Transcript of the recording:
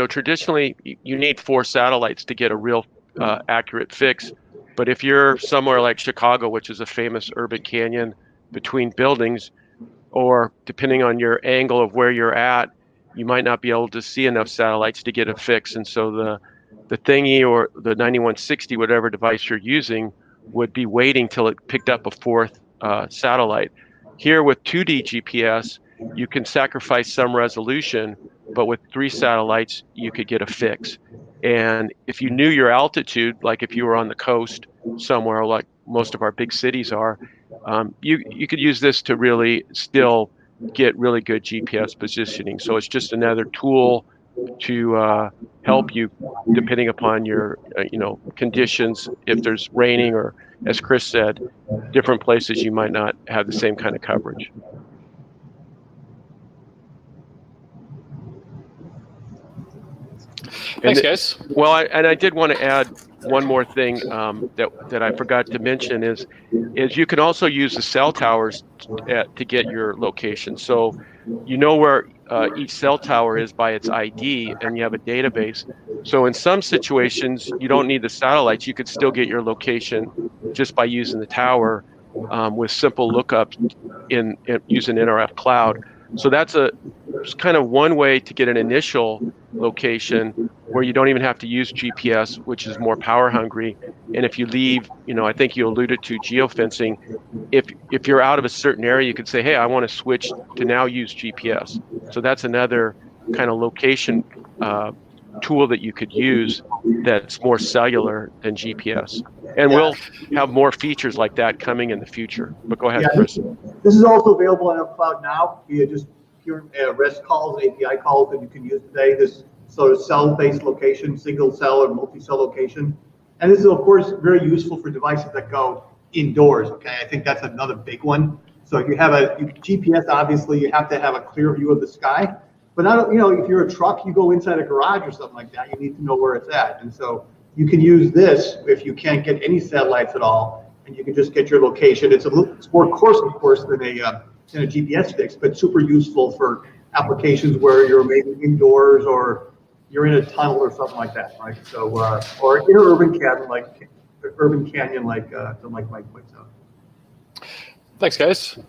traditionally you need 4 satellites to get a real accurate fix. But if you're somewhere like Chicago, which is a famous urban canyon between buildings, or depending on your angle of where you're at, you might not be able to see enough satellites to get a fix. And so the thingy or the 9160, whatever device you're using, would be waiting till it picked up a 4th satellite. Here with 2D GPS, you can sacrifice some resolution, but with 3 satellites, you could get a fix. And if you knew your altitude, like if you were on the coast somewhere, like most of our big cities are, you could use this to really still get really good GPS positioning. So it's just another tool to help you depending upon your conditions. If there's raining, or as Chris said, different places you might not have the same kind of coverage. Thanks, guys. Well, I did want to add one more thing that I forgot to mention is you can also use the cell towers to get your location. So you know where each cell tower is by its ID, and you have a database. So in some situations, you don't need the satellites. You could still get your location just by using the tower with simple lookups in using NRF Cloud. So that's kind of one way to get an initial location where you don't even have to use GPS, which is more power hungry. And if you leave, I think you alluded to geofencing. If you're out of a certain area, you could say, hey, I want to switch to now use GPS. So that's another kind of location tool that you could use that's more cellular than GPS. And we'll have more features like that coming in the future. But go ahead, Chris. This is also available on our cloud now via just pure REST calls, API calls that you can use today. This sort of cell-based location, single cell or multi-cell location. And this is, of course, very useful for devices that go indoors, okay? I think that's another big one. So if you have a GPS, obviously, you have to have a clear view of the sky. But not, if you're a truck, you go inside a garage or something like that, you need to know where it's at. And so you can use this if you can't get any satellites at all, and you can just get your location. It's more coarse, of course, than a GPS fix, but super useful for applications where you're maybe indoors or you're in a tunnel or something like that, right? So, or in an urban canyon like Mike points out. Thanks, guys.